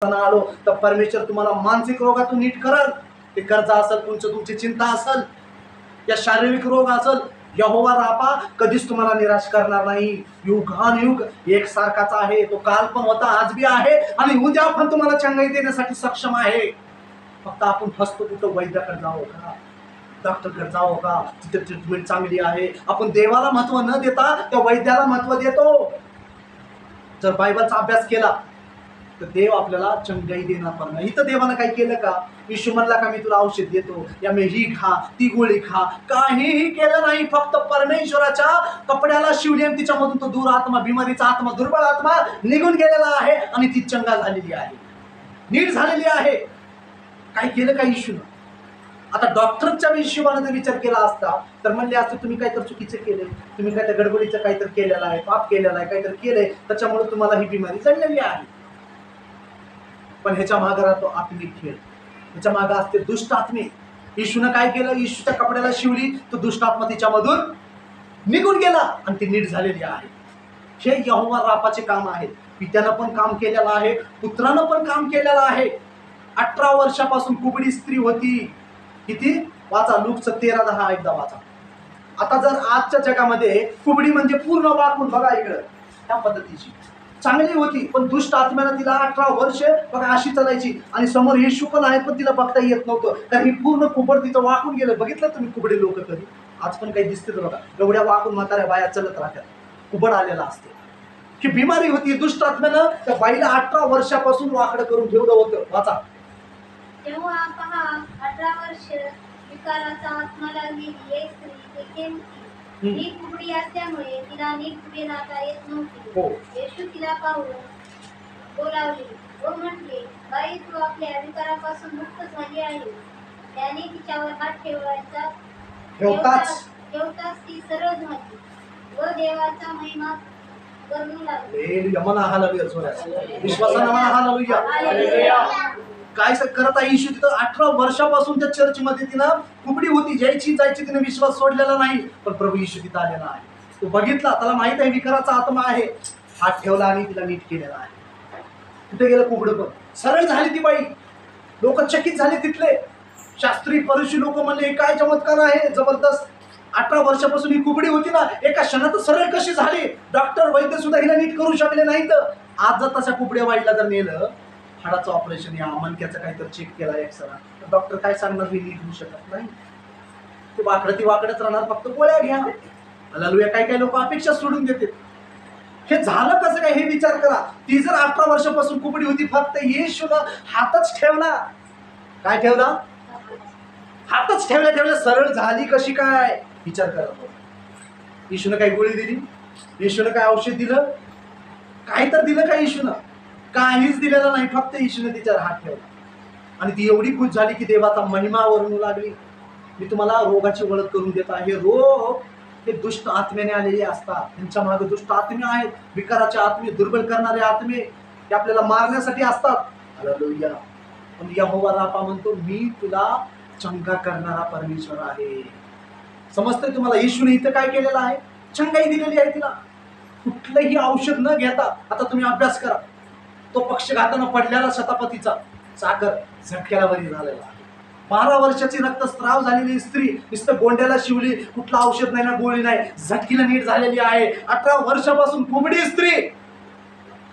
आलो तर परमेश्वर तुम्हाला मानसिक रोगातून नीट करल। ते कर्ज असेल, तुमची चिंता असेल, या शारीरिक रोग असेल, यहोवा रापा कधीच तुम्हाला निराश करणार नाही। युगानुयुग एकसारखाच आहे, तो काल पण होता, आज बी आहे आणि उद्या पण तुम्हाला चंगाई देण्यासाठी सक्षम आहे। फक्त आपण फसतो कुठं, वैद्याकडे जावं का, डॉक्टरकडे जावं का, तिथे ट्रीटमेंट चांगली आहे। आपण देवाला महत्व न देता त्या वैद्याला महत्व देतो। जर बायबलचा अभ्यास केला तर देव आपल्याला चंगाई देणार नाही। इथं देवानं काय केलं का? येशू म्हणला का मी तुला औषध देतो, या मी ही खा, ती गोळी खा, काहीही केलं नाही। फक्त परमेश्वराच्या कपड्याला शिवली आणि तिच्यामधून तो दूर आत्मा, बिमारीचा आत्मा, दुर्बळ आत्मा निघून गेलेला आहे आणि ती चंगा झालेली आहे, नीट झालेली आहे। काय केलं का येशूनं? आता डॉक्टरच्या हिशोबाने जर विचार केला असता तर म्हणले असते तुम्ही काहीतरी चुकीचं केलंय, तुम्ही काहीतरी गडबडीचं काहीतरी केलेलं आहे, पाप केलेला आहे, काहीतरी केलंय, त्याच्यामुळे तुम्हाला ही बिमारी जडलेली आहे। पण ह्याच्या मागे राहतो आत्मिक खेळ, ह्याच्या मागे असते दुष्ट आत्मे। येशूनं काय केलं? येशूच्या कपड्याला शिवली, तो दुष्ट आत्मा तिच्यामधून निघून गेला आणि ती नीट झालेली आहे। हे यहोवा रापाचे काम आहे। पित्यानं पण काम केलेलं आहे, पुत्रानं पण काम केलेलं आहे। 18 वर्षापासून कुबडी स्त्री होती, किती? वाचा लूकचं 13:10 एकदा वाचा। आता जर आजच्या जगामध्ये कुबडी म्हणजे पूर्ण वाकून, बघा इकडं त्या पद्धतीची चांगली होती, पण दुष्ट आत्म्यानं तिला 18 वर्ष बघा अशी चालायची आणि समोर येशू पण आहे पण तिला बघता येत नव्हतं, कारण ही पूर्ण कुबड तिचं वाकून गेलं। बघितलं तुम्ही कुबडे लोक कधी? आज पण काही दिसते तर बघा, एवढ्या वाकून म्हाताऱ्या बाया चलत राहतात, कुबड आलेला असते। ही बिमारी होती, दुष्ट आत्म्यानं त्या बाईला 18 वर्षापासून वाकडं करून ठेवलं होतं। वाचा। तेव्हा पहा 18 वर्ष विकाराचा आत्मा लागलेली एक स्त्री तेथे होती। ही कुबडी असल्यामुळे तिला नीट उभे राहता येत नव्हती। येशू तिला पाहून बोलावले व म्हटले, बाई तू आपल्या विकारापासून मुक्त झाली आहे। त्याने तिच्यावर हात ठेवताच ती सरळ झाली व देवाचा महिमा करू लागली। विश्वासानं म्हणा हालेलुया। काय करत आहे येशू तिथं? 18 वर्षापासून त्या चर्चमध्ये तिनं कुबडी होती, जायची तिने विश्वास सोडलेला नाही, पण प्रभू येशू तिथं आलेला आहे। तो बघितला, त्याला माहित आहे विकाराचा आत्मा आहे, हात ठेवला आणि तिला नीट केलेला आहे। कुठे गेलं कुबड? पण सरळ झाली ती बाई। लोक चकित झाले तिथले शास्त्री फरीसी लोक, म्हणले काय चमत्कार आहे, जबरदस्त। 18 वर्षापासून ही कुबडी होती ना, एका क्षणात सरळ कशी झाली? डॉक्टर वैद्य सुद्धा हिला नीट करू शकले नाहीत। आज जर तशा कुबड्या बाईला जर नेलं, हाडाचं ऑपरेशन या मनक्याचं काहीतरी चेक केला एक्सरा, तर डॉक्टर काय सांगणार? ही नीट होऊ शकत नाही, ती वाकडच राहणार, फक्त गोळ्या घ्या। हालेलुया। काय लोक अपेक्षा सोडून देते। हे झालं कसं काय? हे विचार करा। ती जर 18 वर्षापासून कुबडी होती, फक्त येशूनं हातच ठेवला, काय ठेवला? हातच ठेवल्या सरळ झाली कशी काय? विचार करा। येशूनं काय गोळी दिली? येशूनं काय औषध दिलं? काय तर दिलं का येशूनं? काहीच दिलेलं नाही, फक्त येशूने तिच्यावर हात ठेवला आणि ती एवढी खुश झाली की देवाचा महिमा वर्णू लागली। मी तुम्हाला रोगाची ओळख करून देत आहे। रोग हे दुष्ट आत्म्याने आलेले असतात, त्यांच्या मागे दुष्ट आत्मे आहेत, विकाराचे आत्मे, दुर्बल करणारे आत्मे, ते आपल्याला मारण्यासाठी असतात। हालेलुया। पण यहोवा रापा म्हणतो, मी तुला चंगा करणारा परमेश्वर आहे। समजतंय तुम्हाला? येशूने इथं काय केलेलं आहे? चंगाई दिलेली आहे तिला, कुठलंही औषध न घेता। आता तुम्ही अभ्यास करा, तो पक्षघातानं पडलेला शतापतीचा साखर झटक्याला बरी झालेला आहे। 12 वर्षाची रक्तस्राव झालेली स्त्री नुसतं गोंड्याला शिवली, कुठलं औषध नाही ना गोळी नाही, झटकीला नीट झालेली आहे। 18 वर्षापासून कुबडी स्त्री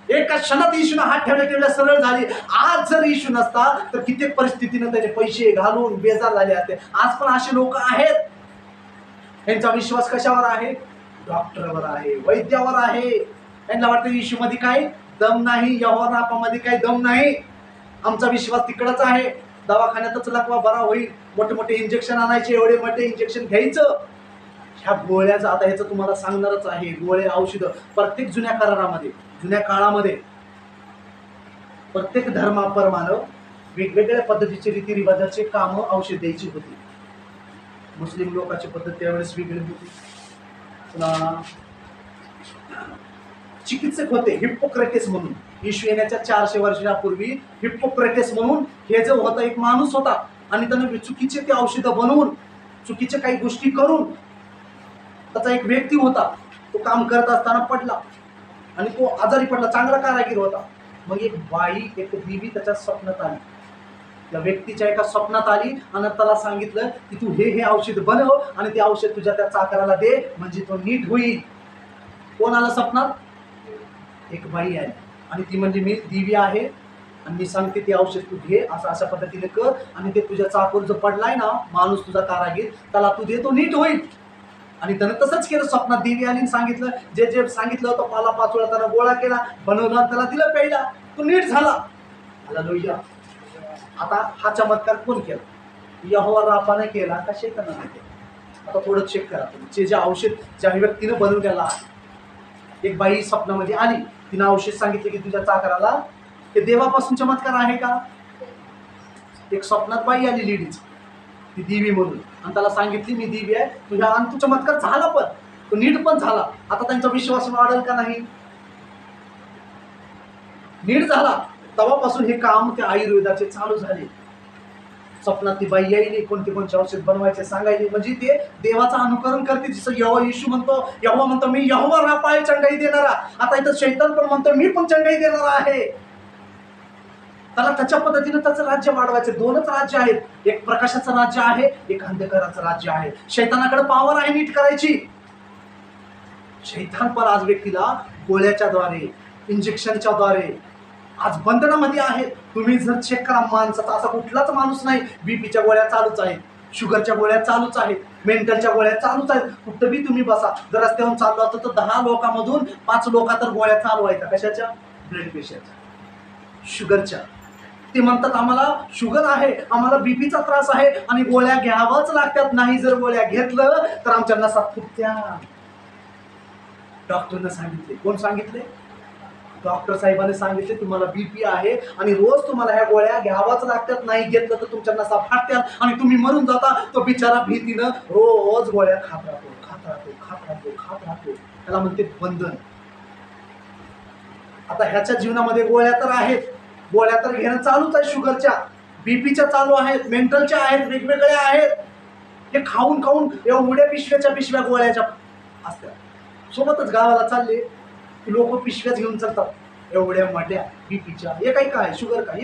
एका क्षणात येशूने हात ठेवल्या सरळ झाली। आज जर येशू नसता तर कित्येक परिस्थितीनं त्याने पैसे घालून बेजार झाले असते। आज पण असे लोक आहेत, त्यांचा विश्वास कशावर आहे? डॉक्टरवर आहे, वैद्यावर आहे। त्यांना वाटतं येशू मध्ये काय दम नाही, यहोवा रापामध्ये काही दम नाही, आमचा विश्वास तिकडच आहे, दवाखान्यातच लकवा बरा होईल, मोठे इंजेक्शन आणायचे, एवढे मोठे इंजेक्शन घ्यायचं। ह्या गोळ्याचं आता ह्याचं तुम्हाला सांगणारच आहे। गोळे औषधं प्रत्येक जुन्या करारामध्ये, जुन्या काळामध्ये प्रत्येक धर्माप्रमाणे वेगवेगळ्या पद्धतीचे रीतिरिवाजाचे काम औषध द्यायची होती। मुस्लिम लोकांची पद्धत त्यावेळेस वेगळी होती। चिकित्सक होते हिप्पोक्रेटिस म्हणून, येशू येण्याच्या 400 वर्षापूर्वी हिप्पोक्रेटिस म्हणून हे जो होता एक माणूस होता आणि त्याने चुकीचे ते औषधं बनवून, चुकीचे काही गोष्टी करून, त्याचा एक व्यक्ती होता, तो काम करत असताना पडला आणि तो आजारी पडला, चांगला कारागीर होता। मग एक बाई, एक देवी त्याच्या स्वप्नात आली, त्या व्यक्तीच्या एका स्वप्नात आली आणि त्याला सांगितलं की तू हे औषध बनव आणि ते औषध तुझ्या त्या चाकराला दे म्हणजे तो नीट होईल. कोण आलं स्वप्नात? एक बाई आली आणि ती म्हणजे मी देवी आहे आणि मी सांगते ते औषध तू घे, असं अशा पद्धतीने कर आणि ते तुझ्या चाकूर जो पडलाय ना माणूस तुझा कारागीर त्याला तू दे, तो नीट होईल. आणि त्यानं तसंच केलं. स्वप्नात देवी आली आणि सांगितलं, जे जे सांगितलं होतं पाला पाचोळा त्यानं गोळा केला, बनवला, त्याला दिलं प्यायला, तो नीट झाला. हालेलुया. आता हा चमत्कार कोण केला? यहोवा राफाने केला का शैतानाने केला? आता थोडं चेक करा तुम्ही. जे औषध ज्या व्यक्तीनं बनवलेलं आहे, एक बाई स्वप्नामध्ये आली, तिनं औषध सांगितलं की तुझ्या चाकराला, ते देवापासून चमत्कार आहे का? एक स्वप्नात बाई आली लेडीज, ती देवी म्हणून, आणि त्याला सांगितली मी देवी आहे तुझ्या, आणि तो चमत्कार झाला पण, तो नीट पण झाला. आता त्यांचा विश्वास वाढेल का नाही? नीट झाला. तेव्हापासून हे काम त्या आयुर्वेदाचे चालू झाले. स्वप्नात ती बाई यायली, कोणते कोणते औषध बनवायचे सांगायचे, म्हणजे ते देवाचं अनुकरण करते. जसं यहोवा येशू म्हणतो, यहोवा म्हणतो मी यहोवा राफा आहे, चंगाई देणारा. आता इथं शैतान पण म्हणतो मी पण चंगाई देणारा आहे. त्याला त्याच्या पद्धतीनं त्याचं राज्य वाढवायचं. दोनच राज्य आहेत, एक प्रकाशाचं राज्य आहे, एक अंधकाराचं राज्य आहे. शैतानाकडे पॉवर आहे नीट करायची. शैतान पण आज व्यक्तीला गोळ्याच्या द्वारे, इंजेक्शनच्या द्वारे आज बंधनामध्ये आहे. तुम्ही जर चेक करा, माणसाचा असा कुठलाच माणूस नाही, बीपीच्या गोळ्या चालूच आहेत, शुगरच्या गोळ्या चालूच आहेत, मेंटलच्या गोळ्या चालूच आहेत. कुठं बी तुम्ही बसा, जर रस्त्यावरून चाललो असतो तर 10 लोकांमधून 5 लोक तर गोळ्या चालू आहेत. कशाच्या? ब्लड प्रेशरच्या, शुगरच्या. ते म्हणतात आम्हाला शुगर आहे, आम्हाला बीपीचा त्रास आहे आणि गोळ्या घ्यावाच लागतात. नाही जर गोळ्या घेतलं तर आमच्या नसात फुटत्या. डॉक्टरने सांगितले. कोण सांगितले? डॉक्टर साहेबांनी सांगितले तुम्हाला बीपी आहे आणि रोज तुम्हाला ह्या गोळ्या घ्यावाच लागतात. नाही घेतलं तर तुमच्या नसा फाटतात आणि तुम्ही मरून जाता. तो बिचारा भीतीनं रोज गोळ्या खात राहतो. त्याला म्हणते बंधन. आता ह्याच्या जीवनामध्ये गोळ्या तर आहेत, गोळ्या तर घेणं चालूच आहे. शुगरच्या, बीपीच्या चालू आहेत, मेंटलच्या आहेत, वेगवेगळ्या आहेत. हे खाऊन एवढ्या पिशव्या गोळ्याच्या असतात. सोबतच गावाला चालले लोक पिशव्याच घेऊन चालतात, एवढ्या मोठ्या बीपीच्या. हे काही काय शुगर काय